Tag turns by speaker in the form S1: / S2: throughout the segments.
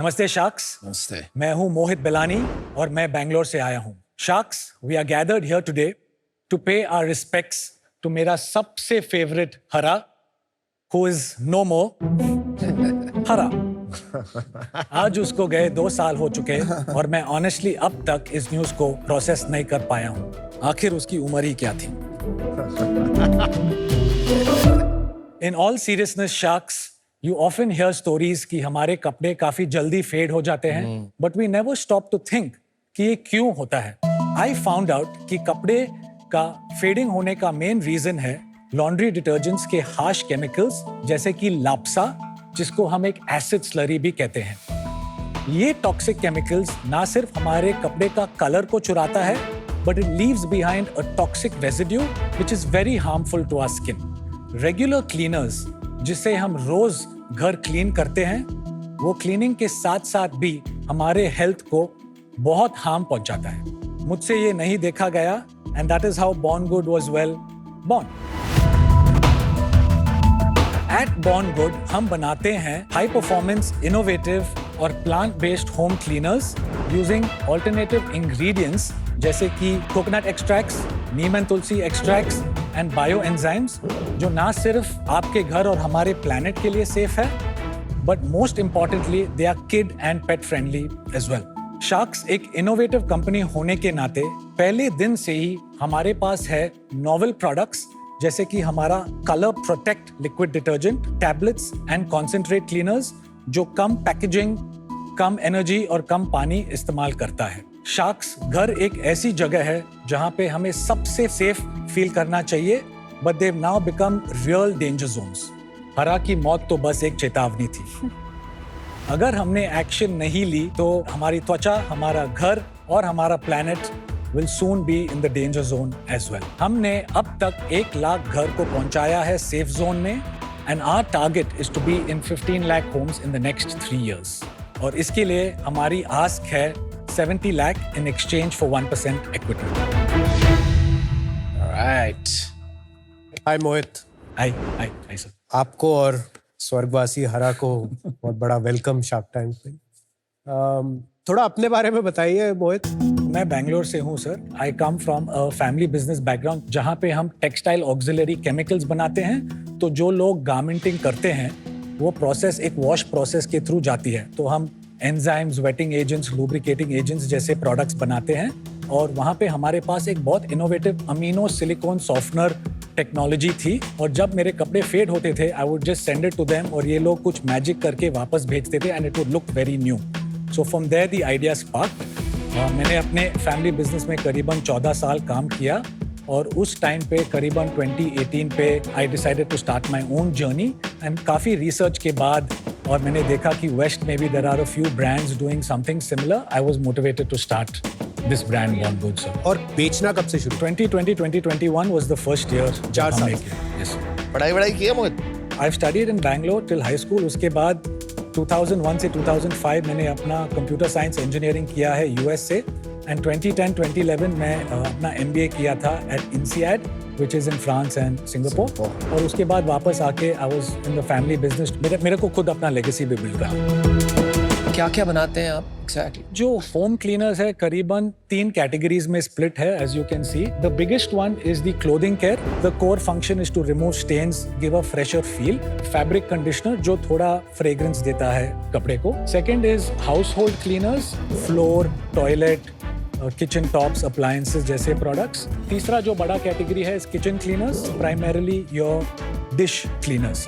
S1: नमस्ते शार्क्स।
S2: नमस्ते।
S1: मैं हूं मोहित बेलानी और मैं बैंगलोर से आया हूं। Sharks, we are gathered here today to pay our respects to मेरा सबसे फेवरेट हरा, हु इज नो मोर हरा। आज उसको गए 2 साल हो चुके और मैं ऑनेस्टली अब तक इस न्यूज को प्रोसेस नहीं कर पाया हूं। आखिर उसकी उम्र ही क्या थी? In all seriousness sharks, you often hear stories कि हमारे कपड़े काफी जल्दी फेड हो जाते हैं, but we never stop to think कि ये क्यों होता है। I found out कि कपड़े का फेडिंग होने का मेन रीजन है लॉन्ड्री डिटर्जेंट्स के हार्श केमिकल्स जैसे कि लाप्सा, जिसको हम एक एसिड स्लरी भी कहते हैं। ये टॉक्सिक केमिकल्स ना सिर्फ हमारे कपड़े का कलर को चुराता है, but it leaves behind a toxic residue which is very harmful to our skin. Regular cleaners जिससे हम रोज घर क्लीन करते हैं, वो क्लीनिंग के साथ साथ भी हमारे हेल्थ को बहुत हार्म पहुंचाता है। मुझसे ये नहीं देखा गया and that is how Born Good was well born. At Born Good हम बनाते हैं हाई परफॉर्मेंस, इनोवेटिव और plant based home cleaners using alternative ingredients जैसे कि coconut extracts, neem and tulsi extracts and bio enzymes, जो ना सिर्फ आपके घर और हमारे प्लैनेट के लिए सेफ है, but most importantly they are kid and pet friendly as well. Sharks एक इनोवेटिव कंपनी होने के नाते पहले दिन से ही हमारे पास है नोवेल प्रोडक्ट्स जैसे कि हमारा colour protect liquid detergent, tablets and concentrate cleaners जो कम पैकेजिंग, कम एनर्जी और कम पानी इस्तेमाल करता है। शार्क्स घर एक ऐसी जगह है जहां पे हमें सबसे सेफ फील करना चाहिए, but they've now become real danger zones. हरा की मौत तो बस एक चेतावनी थी। अगर हमने एक्शन नहीं ली तो हमारी त्वचा, हमारा घर और हमारा planet will soon be in the danger zone as well. हमने अब तक 1 लाख घर को पहुंचाया है सेफ जोन में and our target is to be in 15 lakh homes in the next 3 years. और इसके लिए हमारी आस्क है 70 lakh in exchange for 1% equity.
S2: Alright.
S3: Hi Mohit.
S1: Hi sir.
S3: आपको और स्वर्गवासी हरा को बहुत बड़ा वेलकम शार्क टैंक पे। थोड़ा अपने बारे में बताइए मोहित।
S1: मैं बैंगलोर से हूँ sir. I come from a family business background जहाँ पे हम टेक्सटाइल ऑक्सिलरी केमिकल्स बनाते हैं। तो जो लोग गारमेंटिंग करते हैं वो प्रोसेस एक वॉश प्रोसेस के थ्रू जाती है। तो हम enzymes, wetting agents, lubricating agents जैसे प्रोडक्ट्स बनाते हैं और वहाँ पे हमारे पास एक बहुत innovative amino silicone softener technology थी। और जब मेरे कपड़े फेड होते थे, I would just send it to them और ये लोग कुछ मैजिक करके वापस भेजते थे and it would look very new. So from there the idea sparked. मैंने अपने फैमिली बिजनेस में करीबन 14 साल काम किया और उस टाइम पे करीबन 2018 पे I decided to start my own journey. And काफ़ी रिसर्च के बाद और मैंने देखा कि वेस्ट में भी there are a few brands doing something similar, I was motivated to start this brand Born Good sir.
S3: और बेचना कब से शुरू?
S1: 2020-2021 वाज द फर्स्ट ईयर।
S3: 4 साल।
S1: यस।
S2: पढ़ाई की है Mohit?
S1: I studied in Bangalore till high school. उसके बाद 2001 से 2005 मैंने अपना कंप्यूटर साइंस इंजीनियरिंग किया है यूएस से एंड 2010-2011 में अपना एमबीए किया था eight INSEAD which is in France and Singapore। और उसके बाद वापस आके I was in the family business. मेरे को खुद अपना लेगेसी भी बिल्ड करना।
S2: क्या क्या बनाते हैं आप एग्जैक्टली?
S1: जो होम क्लीनर्स है करीबन 3 कैटेगरीज में स्प्लिट है as you can see. The biggest one is the clothing care. The core function is to remove stains, give a fresher feel. Fabric conditioner जो थोड़ा फ्रेग्रेंस देता है कपड़े को। Second is household cleaners, floor, toilet, kitchen tops, appliances जैसे products. तीसरा जो बड़ा कैटेगरी है kitchen cleaners, primarily your dish cleaners.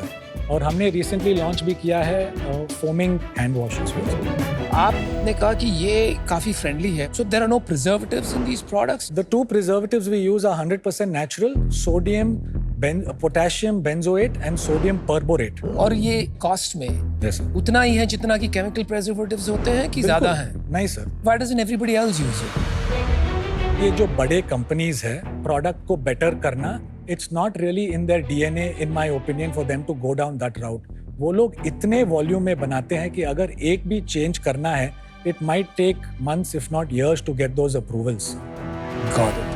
S1: और हमने रिसेंटली लॉन्च भी किया है फोमिंग हैंड वॉशेस।
S2: आपने कहा कि ये काफी फ्रेंडली है, so there are no preservatives in these products?
S1: The 2 preservatives we use are 100% natural, sodium, potassium benzoate and sodium perborate.
S2: और ये कॉस्ट में
S1: Yes, sir.
S2: उतना ही है जितना कि केमिकल प्रिजर्वेटिव्स होते हैं कि ज्यादा है?
S1: नहीं sir.
S2: Why doesn't everybody else use it?
S1: ये जो बड़े कंपनीज है प्रोडक्ट को बेटर करना, it's not really in their DNA in my opinion for them to go down that route. वो लोग इतने वॉल्यूम में बनाते हैं कि अगर एक भी चेंज करना है, it might take months if not years to get those approvals.
S2: Got it.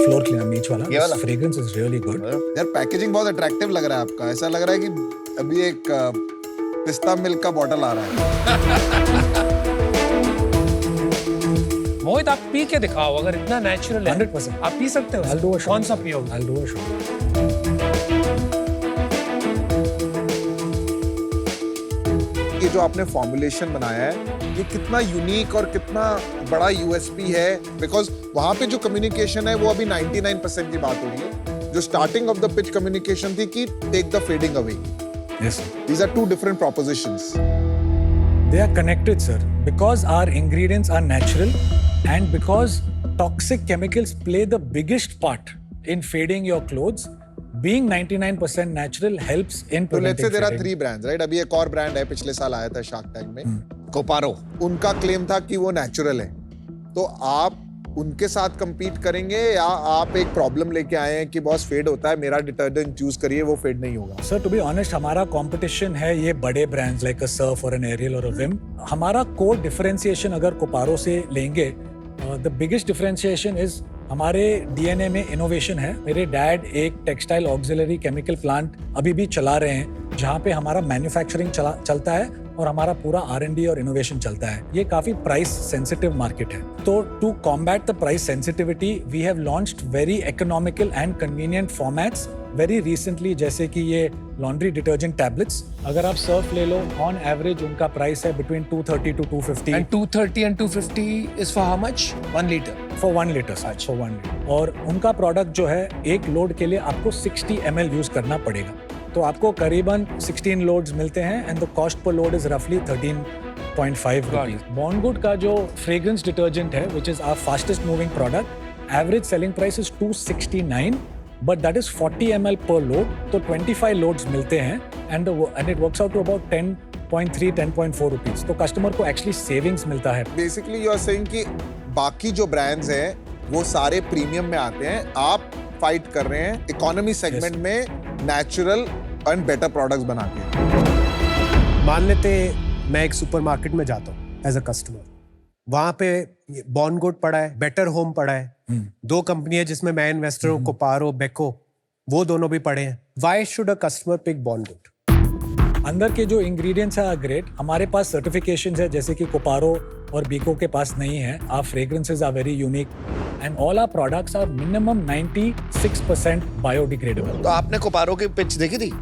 S1: Floor cleaner नीच वाला।
S2: ये वाला
S1: This fragrance is really good.
S4: यार पैकेजिंग बहुत अट्रैक्टिव लग रहा है आपका, ऐसा लग रहा है कि अभी एक पिस्ता मिल्क का बॉटल आ रहा है।
S2: मोहित आप पी के दिखाओ, अगर इतना नेचुरल है
S1: 100%.
S2: आप पी सकते हो।
S1: I'll do a shot.
S2: कौन सा पियोगे?
S1: I'll do a shot.
S4: ये जो आपने फॉर्मुलेशन बनाया है, ये कितना यूनिक और कितना बड़ा यूएसपी है, बिकॉज वहां पे जो कम्युनिकेशन है वो अभी 99% की बात हो रही है। जो starting of the pitch communication थी कि take the fading away.
S1: Yes.
S4: These are two different propositions.
S1: They are connected, sir, because our ingredients are natural and because toxic chemicals play the biggest part in fading your clothes. Being 99% natural helps in
S4: तो let's say
S1: preventing
S4: there are
S1: fading.
S4: 3 brands, right? अभी एक और brand है, पिछले साल आया था shark tank में, कोपारो। उनका क्लेम था कि वो नेचुरल है। तो आप उनके साथ compete करेंगे या आप एक प्रॉब्लम लेके आए हैं कि बॉस फेड होता है, मेरा डिटर्जेंट चूज करिए, वो फेड नहीं होगा?
S1: Sir, to be honest, हमारा competition है ये बड़े brands like a Surf or an Ariel or a Vim. हमारा core differentiation अगर कोपारो से लेंगे, the biggest differentiation is हमारे DNA में innovation है। मेरे डैड एक टेक्सटाइल ऑक्सिलरी केमिकल प्लांट अभी भी चला रहे हैं, जहाँ पे हमारा मैन्युफैक्चरिंग चलता है और हमारा पूरा R&D और इनोवेशन चलता है। ये काफी प्राइस सेंसिटिव मार्केट है, तो to combat the price sensitivity we have launched very economical and convenient formats very recently, जैसे कि ये लॉन्ड्री डिटर्जेंट टैबलेट्स। अगर आप सर्फ ले लो, ऑन एवरेज उनका प्राइस है between 230 to 250
S2: And 230 and 250 is for how much? 1 liter.
S1: for 1 liter, for 1 liter। और उनका प्रोडक्ट जो है, एक लोड के लिए आपको 60 ml यूज करना पड़ेगा, तो आपको करीबन 16 लोड्स मिलते हैं and the cost per load is रफली 13.5 रुपीज। बॉर्नगुड का जो फ्रेग्रेंस डिटर्जेंट है, which is our fastest moving product, average selling price is 269, but that is 40 ml per load, तो 25 लोड्स मिलते हैं and it works out to about 10.3 10.4 rupees. तो customer को actually savings मिलता है।
S4: बेसिकली यू आर सेइंग कि बाकी जो ब्रांड्स हैं वो सारे प्रीमियम में आते हैं, आप फाइट कर रहे हैं इकोनॉमी सेगमेंट में नेचुरल एंड बेटर प्रोडक्ट्स बना के।
S3: मान लेते मैं एक सुपरमार्केट में जाता हूँ एज अ कस्टमर, वहां पे बॉर्नगुड पड़ा है, बेटर होम पड़ा है, दो कंपनी है जिसमें मैं इन्वेस्टर हूँ, कोपारो, बेको, वो दोनों भी पड़े हैं। Why should a customer pick BornGood?
S1: अंदर के जो इंग्रेडिएंट्स है ग्रेट, हमारे पास सर्टिफिकेशंस है जैसे कि कोपारो और बीको के पास नहीं है। Our fragrances are very unique and all our products are minimum 96% biodegradable.
S5: तो आपने कोपारो की पिच देखी थी?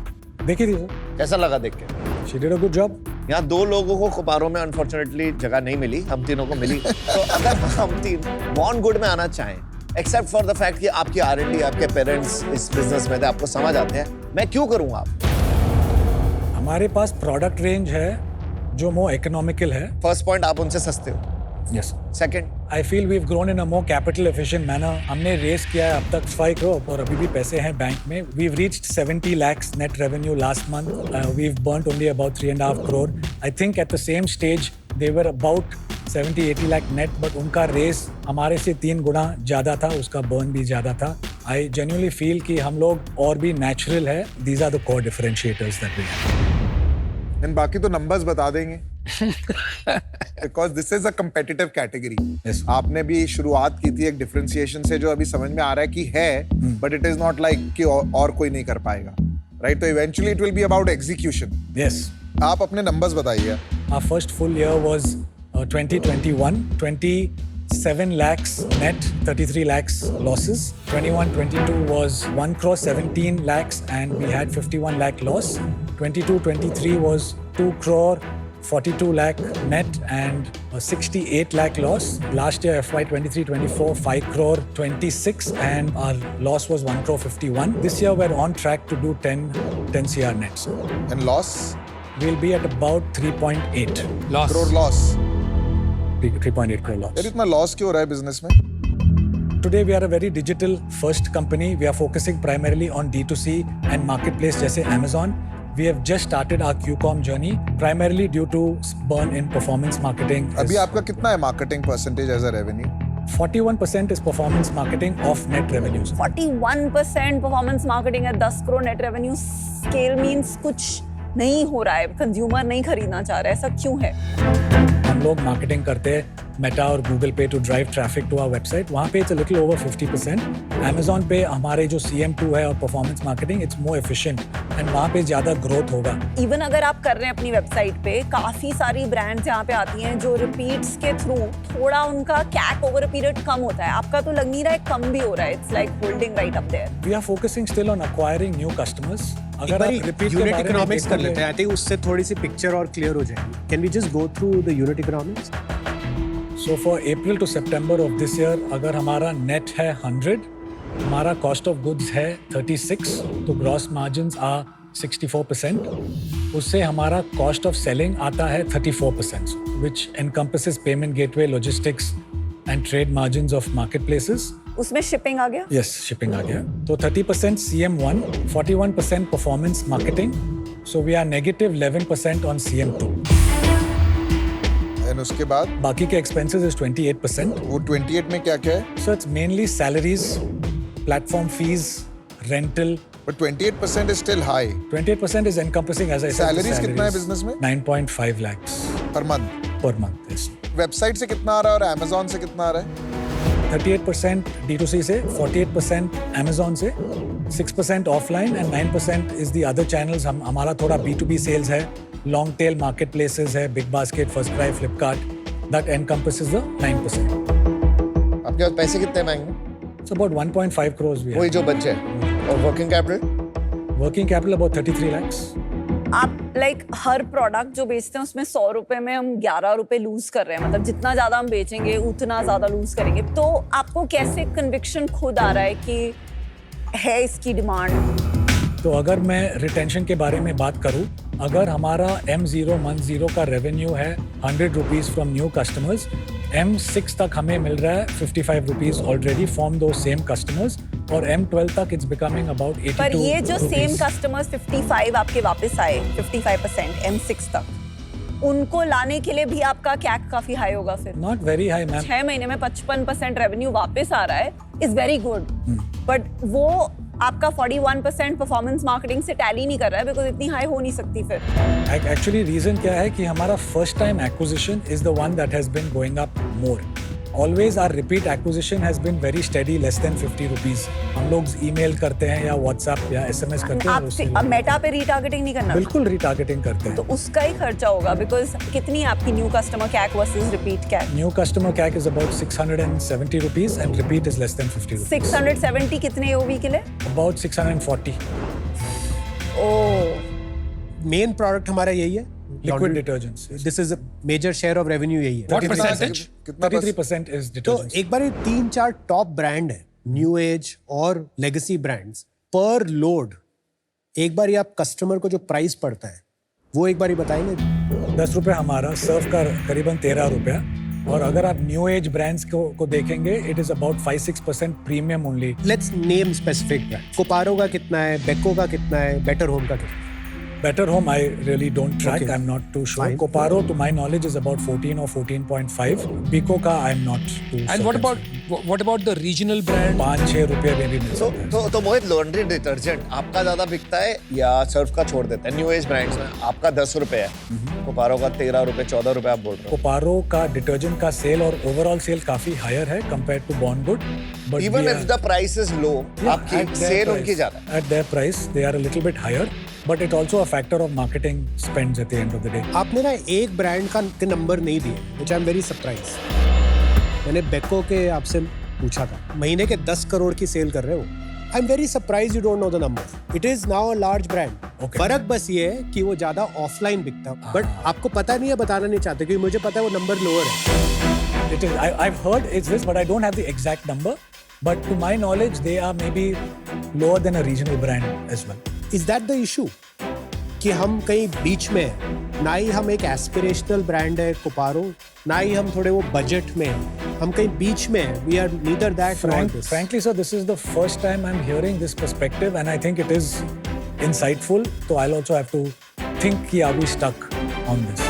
S1: देखी थी सर,
S5: कैसा लगा देख के?
S1: She did a good job.
S5: यहाँ 2 लोगों को कोपारो में अनफॉर्चुनेटली जगह नहीं मिली, हम तीनों को मिली। तो अगर हम तीन बॉर्नगुड में आना चाहें, एक्सेप्ट फॉर द फैक्ट कि आपकी R&D, आपके पेरेंट्स इस बिजनेस में थे, आपको समझ आते हैं, मैं क्यों करूँ? आप
S1: हमारे पास प्रोडक्ट रेंज है जो मोर इकोनॉमिकल है।
S5: फर्स्ट पॉइंट, आप उनसे सस्ते हो।
S1: Yes.
S5: Second,
S1: I feel we have grown in a more capital efficient manner. हमने रेस किया है अब तक 5 करोड़ और अभी भी पैसे हैं बैंक में। We have reached 70 lakhs net revenue last month. We have burned only about 3.5 crore। I think at the same stage they were about 70-80 lakh net, but उनका रेस हमारे से 3 गुना ज्यादा था, उसका बर्न भी ज्यादा था। आई जेन्युइनली फील कि हम लोग और भी नेचुरल है। These are the core differentiators that we have.
S4: And बाकी तो नंबर्स बता देंगे because this is a competitive category. आपने भी शुरुआत की थी एक डिफरेंशिएशन से, जो अभी समझ में आ रहा है कि है, but it is not like कि और कोई नहीं कर पाएगा, राइट? तो eventually it will be about execution.
S1: Yes.
S4: आप अपने नंबर्स बताइए।
S1: Our first full year was 2021, 27 lakhs net, 33 lakhs losses. 21-22 was 1 crore 17 lakhs and we had 51 lakh loss. 22-23 was 2 crore 42 lakh net and 68 lakh loss. Last year FY 23-24 5 crore 26 and our loss was 1 crore 51. This year we're on track to do 10 CR net.
S4: And loss?
S1: We'll be at about 3.8
S2: Loss.
S4: Crore loss.
S1: 3.8 crore loss.
S4: यार इतना loss क्यों हो रहा है business में?
S1: Today we are a very digital first company. We are focusing primarily on D2C and marketplace जैसे Amazon. We have just started our QCOM journey primarily due to burn in performance marketing.
S4: अभी आपका कितना है marketing percentage as a revenue?
S1: 41% is performance marketing of net revenues.
S6: 41% performance marketing है। 10 crore net revenue scale means कुछ नहीं हो रहा है, कंज्यूमर नहीं खरीदना चाह रहा है, ऐसा क्यों है?
S1: हम लोग मार्केटिंग करते हैं Meta और Google पे to drive traffic to our website. वहाँ पे it's a little over 50%. Amazon पे हमारे जो CM2 है और performance marketing it's more efficient and वहाँ पे ज़्यादा growth होगा.
S6: इवन अगर आप कर रहे हैं अपनी वेबसाइट पे, काफी सारी ब्रांड्स यहाँ पे आती हैं जो रिपीट्स के थ्रू थोड़ा उनका कैक ओवर अ पीरियड कम होता है. आपका तो लग नहीं रहा है कम भी हो रहा है. It's like holding right up there.
S1: We are focusing still on acquiring new customers.
S3: एक बारी यूनिट इकोनॉमिक्स कर लेते हैं. आई थिंक उससे थोड़ी सी पिक्चर और क्लियर हो जाएगी. Can we just go through the unit economics?
S1: So for April to September of this year, अगर हमारा net है 100, हमारा cost of goods है 36, तो gross margins are 64%. उससे हमारा cost of selling आता है 34%, which encompasses payment gateway, logistics and trade margins of marketplaces.
S6: उसमें शिपिंग आ गया.
S1: Yes, shipping आ गया. तो 30% CM1, 41% performance marketing. So we are negative 11% on CM2.
S4: And उसके बाद
S1: बाकी के expenses is 28%.
S4: वो 28 में क्या क्या है?
S1: So it's mainly salaries, platform fees, rental.
S4: But 28% is still high.
S1: 28% is encompassing, as I said, the
S4: Salaries कितना है business में?
S1: 9.5 lakhs
S4: per month.
S1: per month. Yes.
S4: Website से कितना आ रहा है और Amazon से कितना आ रहा है?
S1: 38% D2C से, 48% Amazon से, 6% offline and 9% is the other channels. हमारा थोड़ा B2B sales है, long tail marketplaces है, Big Basket, First Cry, Flipkart. That encompasses the 9%.
S5: आपके पास पैसे कितने मांगे?
S1: It's about 1.5 crores we
S5: वही
S1: have.
S5: जो बच्चे हैं. और working capital?
S1: Working capital about 33 lakhs.
S6: आप लाइक हर प्रोडक्ट जो बेचते हैं उसमें 100 रुपए में हम 11 रुपए लूज कर रहे हैं. मतलब जितना ज्यादा हम बेचेंगे उतना ज्यादा लूज करेंगे. तो आपको कैसे कन्विक्शन खुद आ रहा है कि है इसकी डिमांड?
S1: तो अगर मैं रिटेंशन के बारे में बात करूं, अगर हमारा M0 मंथ 0 का रेवेन्यू है 100 rupees from new customers, M6 तक हमें मिल रहा है 55 रुपीज ऑलरेडी फ्रॉम दो सेम कस्टमर्स, और M12 तक इट्स बिकमिंग अबाउट 82
S6: पर ये जो सेम
S1: rupees.
S6: कस्टमर्स 55 आपके वापस आए 55% M6 तक, उनको लाने के लिए भी आपका कैक काफी हाई होगा फिर.
S1: Not very high, ma'am.
S6: 6 महीने में 55% रेवेन्यू वापस आ रहा है इज वेरी गुड. बट वो आपका 41% परफॉर्मेंस मार्केटिंग से टैली नहीं कर रहा है, बिकॉज इतनी हाई हो नहीं सकती फिर.
S1: एक्चुअली रीजन क्या है कि हमारा first time acquisition is the one that has been going up more. Always our repeat acquisition has been very steady, less than 50 rupees. हम लोग ईमेल करते हैं या व्हाट्सएप या SMS करते हैं.
S6: आप मेटा पे रीटारगेटिंग नहीं करना?
S1: बिल्कुल रीटारगेटिंग करते हैं.
S6: तो उसका ही खर्चा होगा, बिकॉज कितनी है आपकी new customer cake versus repeat cake?
S1: New customer CAC is about 670 rupees and repeat is less than 50 rupees.
S6: 670 कितने OV के लिए?
S1: About 640.
S6: ओह,
S3: मेन प्रोडक्ट हमारा यही है.
S1: Liquid detergents.
S3: This is major share of revenue यही है.
S2: What percentage?
S4: कितना
S1: 33% is
S3: तो
S1: detergents.
S3: एक बार 3-4 टॉप ब्रांड है, न्यू एज और लेगेसी ब्रांड्स, पर लोड एक बार आप कस्टमर को जो प्राइस पड़ता है वो एक बार बताएंगे.
S1: 10 रुपये हमारा सर्व का करीबन 13 रुपया, और अगर आप न्यू एज ब्रांड्स को देखेंगे it is about 5-6% premium only.
S3: Let's name specific brand. Koparo का कितना है, बेको का कितना है, बेटर होम का कितना है?
S1: Better Home, I really don't track.
S3: Okay.
S1: I'm not too sure.
S3: Fine.
S1: Coparo, to my knowledge, is about 14 or 14.5. Bico का I'm not too
S2: And what about the regional brand?
S1: 5-6 रुपये में भी मिल
S5: तो
S1: सकता है.
S5: तो मोहित, लॉन्ड्री डिटर्जेंट आपका ज्यादा बिकता है या सर्फ का छोड़ देता है? न्यू एज ब्रांड्स में आपका 10 रुपए है, कोपारो का 13 रुपए 14 रुपए आप बोल रहे हो.
S1: Coparo का डिटर्जेंट का सेल और ओवरऑल सेल काफी हायर है compared to Bondgood. But
S5: even
S1: we
S5: if
S1: are-
S5: the price is low,
S1: Yeah,
S5: आपकी
S1: at their
S5: सेल
S1: price.
S5: उनकी ज्यादा है.
S1: At their price, they are a little bit higher, but it also a factor of marketing spends at the end of the day.
S3: आपने ना एक brand का number नहीं दिया, which I'm very surprised. मैंने बेको के आपसे पूछा था, महीने के 10 करोड़ की सेल कर रहे हो. I'm very surprised you don't know the number. It is now a large brand.
S1: Okay.
S3: फर्क बस ये है कि वो ज्यादा ऑफलाइन बिकता है, बट आपको पता नहीं है, बताना नहीं चाहते, क्योंकि मुझे पता है वो नंबर लोअर है.
S1: It is. I've heard it's this, but I don't have the exact number. But to my knowledge, they are maybe lower than a regional brand as well.
S3: Is that the issue? कि हम कहीं बीच में हैं. ना ही हम एक aspirational brand है कोपारो, ना ही हम थोड़े वो बजट में हैं. हम कहीं बीच में हैं. We are neither that nor this.
S1: Frankly, sir, this is the first time I'm hearing this perspective, and I think it is insightful. So I'll also have to think कि are we stuck on this.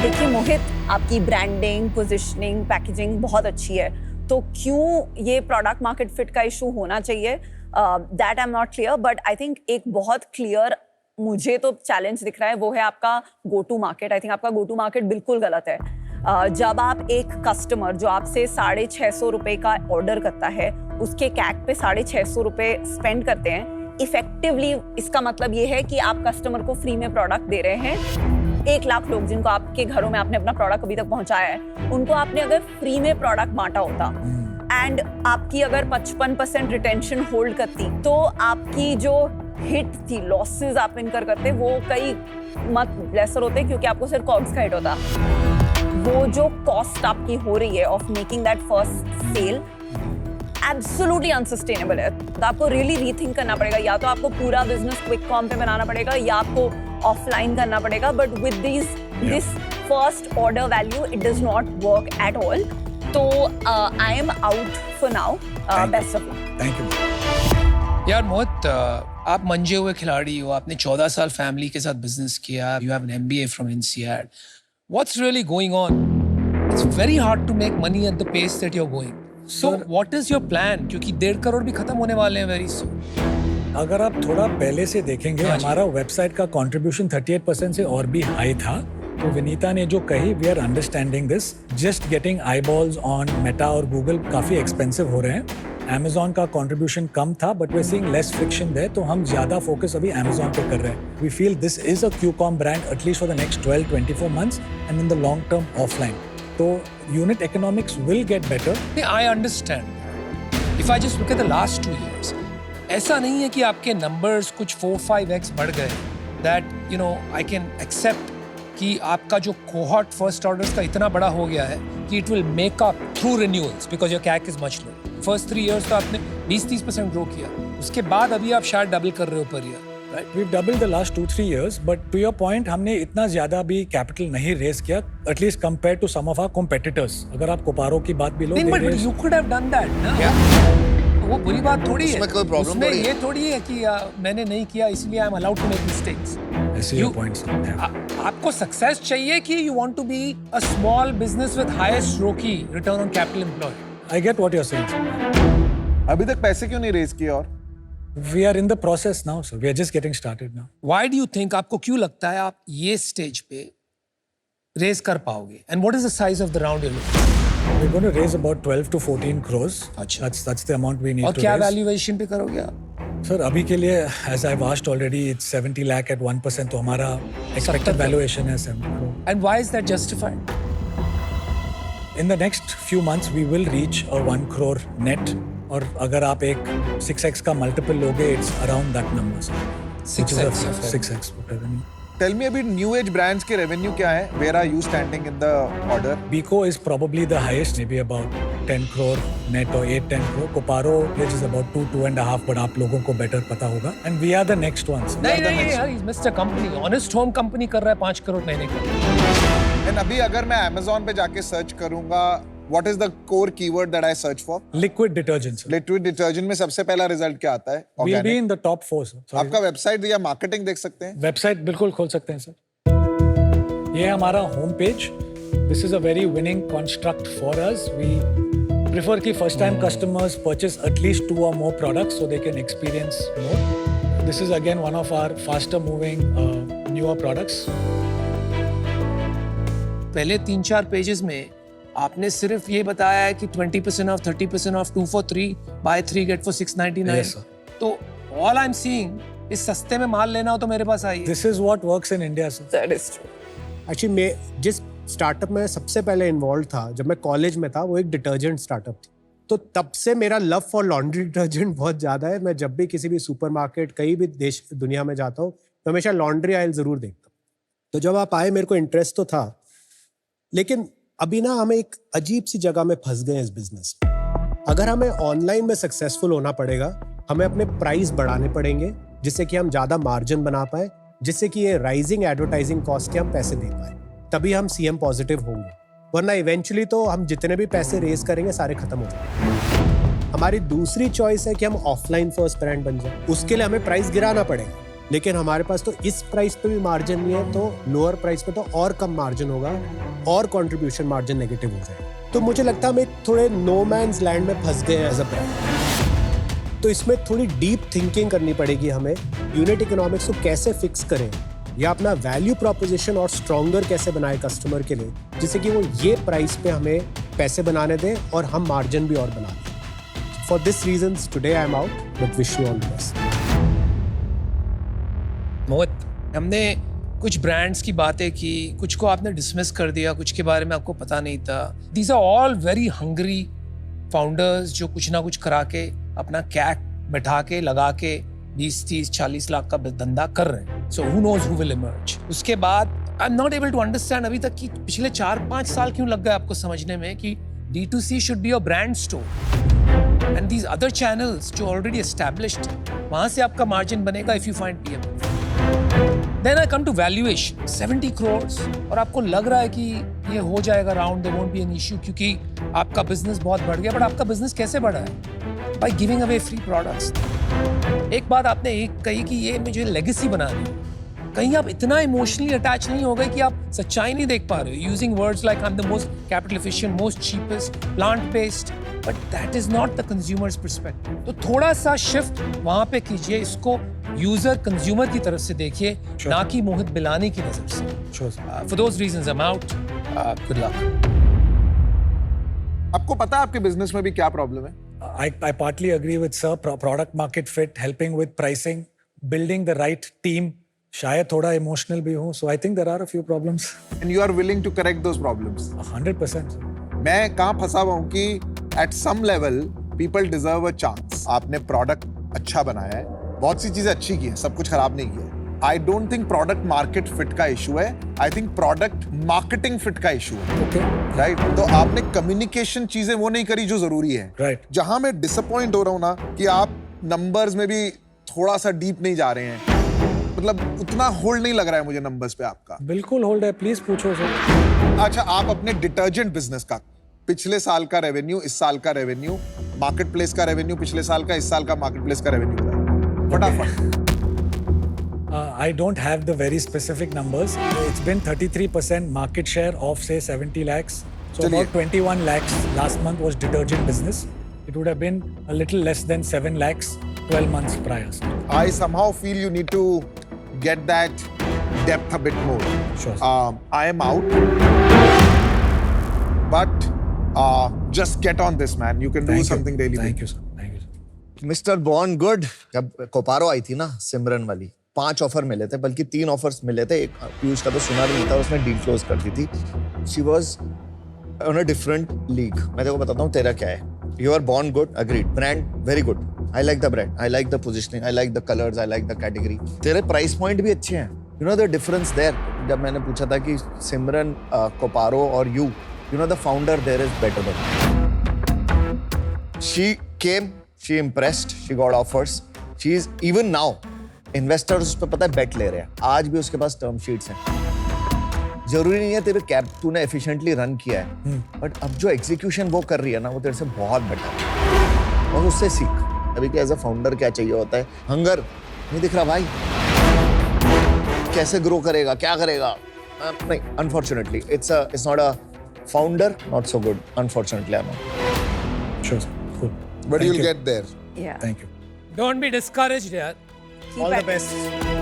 S6: देखिए मोहित, आपकी branding, positioning, packaging बहुत अच्छी है, तो क्यों ये product market fit का इशू होना चाहिए? That I am not clear, but I think एक बहुत क्लियर मुझे तो चैलेंज दिख रहा है, वो है आपका go to market. I think आपका गो टू मार्केट बिल्कुल गलत है. जब आप एक कस्टमर जो आपसे 650 रुपए का ऑर्डर करता है उसके कैक पे 650 रुपए स्पेंड करते हैं, इफेक्टिवली इसका मतलब ये है कि आप कस्टमर को फ्री में प्रोडक्ट दे रहे हैं। 1 लाख लोग जिनको आपके घरों में आपने अपना प्रोडक्ट अभी तक पहुंचाया है, उनको आपने अगर फ्री में प्रोडक्ट बांटा होता एंड आपकी अगर 55% रिटेंशन होल्ड करती, तो आपकी जो हिट थी, लॉसेस आप इनकर करते, वो कई मत लेसर होते क्योंकि आपको सिर्फ कॉग्स का हिट होता। वो जो कॉस्ट आपकी हो रही है of making that first sale absolutely unsustainable है। तो आपको रियली रीथिंक करना पड़ेगा, या तो आपको पूरा बिजनेस क्विक कॉम पे बनाना पड़ेगा या आपको ऑफलाइन करना पड़ेगा। But with this first order value it does not work at all. तो I am out for now. Best of luck.
S1: Thank you.
S2: यार मोहित, आप मंजे हुए खिलाड़ी हो, आपने 14 साल फैमिली के साथ बिजनेस किया, you have an MBA from INSEAD. What's really going on? It's very hard to make money at the pace that you're going. So what is your plan? क्योंकि 1.5 करोड़ भी खत्म होने वाले हैं very soon.
S1: अगर आप थोड़ा पहले से देखेंगे, हमारा वेबसाइट का कंट्रीब्यूशन 38% से और भी हाई था। तो विनीता ने जो कही, we are understanding this, just getting eyeballs on Meta और गूगल काफी एक्सपेंसिव हो रहे हैं। Amazon का कंट्रीब्यूशन कम था, but we are seeing less friction there, तो हम ज्यादा फोकस अभी Amazon पे कर रहे हैं। We feel this is a QCOM brand at least for the next 12-24 months and in the long term offline. तो unit economics will get better.
S2: I understand. If I just look at the last 2 years, ऐसा नहीं है कि आपके numbers कुछ 4-5x बढ़ गए। That you know I can accept कि आपका जो cohort first orders का इतना बड़ा हो गया है कि it will make up through renewals because your CAC is much low. First 3 years तो आपने 20-30% ग्रो किया, उसके बाद अभी आप शायद डबल कर रहे हो per year.
S1: We've doubled the last 2-3 years, but to your point, हमने इतना ज्यादा भी कैपिटल नहीं रेज किया, at least compared to some of our competitors. अगर आप कोपारो की बात भी लो,
S2: but you could have done that, ना? वो बुरी बात थोड़ी है।
S5: उसमें कोई problem
S2: उसमें
S5: थोड़ी है।
S2: ये थोड़ी है कि मैंने नहीं किया इसलिए I'm allowed to make mistakes.
S1: ऐसे your points हैं।
S2: आपको सक्सेस चाहिए कि you want to be a small business with highest ROCE, return on capital employed.
S1: I get what you're saying, sir.
S4: अभी तक पैसे क्यों नहीं रेज किए? और
S1: We are in the process now, sir. We are just getting started now.
S2: Why do you think, आपको क्यों लगता है आप ये स्टेज पे रेज कर पाओगे? And what is the size of the round you're looking?
S1: We're going to raise about 12 to 14 crores.
S2: अच्छा।
S1: That's the amount we need
S2: और
S1: to
S2: क्या
S1: raise.
S2: वैल्यूएशन पे करोगे आप?
S1: Sir, अभी के लिए, as I've asked already, it's 70 lakh at 1%. तो हमारा expected valuation है 70 crore.
S2: And why is that justified?
S1: In the next few months, we will reach a 1 crore net. और अगर आप एक 6x का multiple लोगे, it's around that number. Sir.
S2: 6x.
S1: 6x revenue.
S4: Tell me, अभी new age brands के revenue क्या है? Where are you standing in the order?
S1: Biko is probably the highest, maybe about 10 crore net or 8-10 crore. Koparo, which is about 2-2.5, but आप लोगों को better पता होगा. And we are the next ones.
S2: नहीं यार, he's Mr. Company. Honest Home Company कर रहा है 5 करोड़ महीने का।
S4: एंड अभी अगर मैं Amazon पे जाके सर्च करूंगा, what is the core keyword that I search for?
S1: Liquid detergent, sir.
S4: Liquid detergent में सबसे पहला रिजल्ट क्या आता है?
S1: We'll be
S4: Organic.
S1: in the top 4, sir. Sorry.
S4: आपका वेबसाइट या मार्केटिंग देख सकते हैं?
S1: वेबसाइट बिल्कुल खोल सकते हैं सर। ये हमारा home page. This is a very winning construct for us. We prefer कि first time customers purchase at least 2 or more products so they can experience more. This is again one of our faster moving newer products.
S2: पहले 3-4 pages में आपने सिर्फ ये बताया है कि 20% of, 30% of, 2 for 3, buy 3 get for 699.
S1: Yes, sir.
S2: तो all I'm seeing इस सस्ते में माल लेना हो तो मेरे पास आइए।
S1: This is what works in India, sir.
S6: That is true.
S3: Actually मैं जिस स्टार्टअप में सबसे पहले इन्वॉल्व था, जब मैं कॉलेज में था, वो एक डिटर्जेंट स्टार्टअप थी। तो तब से मेरा लव फॉर लॉन्ड्री डिटर्जेंट बहुत ज़्यादा है। मैं जब भी किसी भी सुपरमार्केट, कहीं भी देश दुनिया में जाता हूँ, तो हमेशा लॉन्ड्री आयल ज़रूर देखता हूँ। तो जब आप आए, मेरे को इंटरेस्ट तो था, लेकिन अभी ना हम एक अजीब सी जगह में फंस गए इस बिजनेस में। अगर हमें ऑनलाइन में सक्सेसफुल होना पड़ेगा, हमें अपने प्राइस बढ़ाने पड़ेंगे, जिससे कि हम ज़्यादा मार्जिन बना पाए, जिससे कि ये राइजिंग एडवर्टाइजिंग कॉस्ट के हम पैसे दे पाए, तभी हम CM पॉजिटिव होंगे। वरना इवेंचुअली तो हम जितने भी पैसे रेज करेंगे सारे खत्म हो जाएंगे। हमारी दूसरी चॉइस है कि हम ऑफलाइन फर्स्ट ब्रांड बन जाए। उसके लिए हमें प्राइस गिराना पड़ेगा, लेकिन हमारे पास तो इस प्राइस पे भी मार्जिन नहीं है, तो लोअर प्राइस पे तो और कम मार्जिन होगा और कंट्रीब्यूशन मार्जिन नेगेटिव हो जाएगा। तो मुझे लगता है हम एक थोड़े नो मैन्स लैंड में फंस गए एज अ ब्रांड। तो इसमें थोड़ी डीप थिंकिंग करनी पड़ेगी हमें, यूनिट इकोनॉमिक्स को कैसे फिक्स करें या अपना वैल्यू प्रोपोजिशन और स्ट्रॉन्गर कैसे बनाए कस्टमर के लिए, जिससे कि वो ये प्राइस पे हमें पैसे बनाने दें और हम मार्जिन भी और बना लें। For this reasons today I am out, but wish you all the best.
S2: Mohit, हमने कुछ ब्रांड्स की बातें की, कुछ को आपने डिसमिस कर दिया, कुछ के बारे में आपको पता नहीं था। These are all very hungry founders जो कुछ ना कुछ करा के अपना कैक बैठा के लगा के 20-30-40 लाख का धंधा कर रहे हैं। So who knows who will emerge. उसके बाद I am not able to understand अभी तक कि पिछले 4-5 साल क्यों लग गए आपको समझने में कि D2C should be a brand store and these other channels जो ऑलरेडी एस्टैब्लिश्ड, वहां से आपका मार्जिन बनेगा if you find PM। Then I come to valuation 70 crores और आपको लग रहा है कि ये हो जाएगा round, there won't be an issue क्योंकि आपका बिजनेस बहुत बढ़ गया। बट आपका बिजनेस कैसे बढ़ा है? By giving away free products। एक बात आपने एक कही कि ये मुझे लेगेसी बनानी है। कहीं आप इतना इमोशनली अटैच नहीं हो गए कि आप सच्चाई नहीं देख पा रहे हो। Using words like I am the most capital efficient, most cheapest, plant based, but that is not the consumers perspective. तो थोड़ा सा शिफ्ट वहां पे कीजिए, इसको यूजर कंज्यूमर की तरफ से देखिए, ना कि मोहित बिलानी की नजर से। For those reasons I am out. Good luck.
S4: आपको पता है आपके बिजनेस में भी क्या प्रॉब्लम है?
S1: I partly agree with sir. Product market fit, helping with pricing, building the right team. शायद थोड़ा emotional भी हूँ, so I think there are a few problems.
S4: And you are willing to correct those problems.
S1: 100%.
S4: मैं कहाँ फंसा हुआ हूँ कि at some level people deserve a chance. आपने प्रोडक्ट अच्छा बनाया है, बहुत सी चीजें अच्छी की है, सब कुछ खराब नहीं किया है। I don't think product market fit का इशू है, I think product marketing fit का इशू है।
S1: Okay.
S4: राइट तो आपने कम्युनिकेशन चीजें वो नहीं करी जो जरूरी है।
S1: Right.
S4: जहां मैं डिसअपॉइंट हो रहा हूं ना कि आप नंबर्स में भी थोड़ा सा डीप नहीं जा रहे हैं, मतलब उतना होल्ड नहीं लग रहा है मुझे नंबर्स पे आपका।
S1: बिल्कुल होल्ड है, प्लीज पूछो सर।
S4: अच्छा, आप अपने डिटर्जेंट बिजनेस का पिछले साल का रेवेन्यू, इस साल का रेवेन्यू, मार्केट प्लेस का रेवेन्यू पिछले साल का, इस साल का मार्केट प्लेस का रेवेन्यू बताइए फटाफट।
S1: I don't have the very specific numbers. It's been 33% market share of say 70 lakhs. So
S4: चलिए।
S1: about 21 lakhs last month was detergent business. It would have been a little less than 7 lakhs 12 months prior.
S4: I somehow feel you need to get that depth a bit more.
S1: Sure.
S4: I am out, but just get on this, man. You can do something really big.
S1: Thank you, sir. Thank you, sir.
S5: Mister born good, जब कोपारो आई थी ना सिमरन वाली, 5 offer मिले थे, बल्कि 3 offers मिले थे। एक पीयूष का तो सुना भी नहीं था, उसने डील क्लोज कर दी थी। She was on a different league. मैं तेरे को बताता हूँ तेरा क्या है। You are born good, agreed, brand very good, I like the brand, I like the positioning, I like the colours, I like the category. तेरे प्राइस पॉइंट भी अच्छे हैं। You know the difference there. जब मैंने पूछा था कि सिमरन, कोपारो और you know the founder there is better than. She came, she impressed, she got offers, she is even now investors उस पर पता है बेट ले रहे हैं। आज भी उसके पास टर्म शीट्स हैं। जरूरी नहीं है तेरे कैब तूने एफिशिएंटली रन किया है, बट अब जो एग्जीक्यूशन वो कर रही है ना, वो तेरे से बहुत बेटर है। और उससे सीख अभी कि एज अ फाउंडर क्या चाहिए होता है। हंगर नहीं दिख रहा भाई, कैसे ग्रो करेगा, क्या करेगा। नहीं, unfortunately it's not a founder, not so good, unfortunately. I know.
S1: Sure, sir. Cool.
S4: But
S1: Thank
S4: you'll
S1: you.
S4: get there.
S6: Yeah.
S1: Thank you.
S2: Don't be discouraged, यार।
S6: Keep
S3: All the
S6: at it.
S3: best.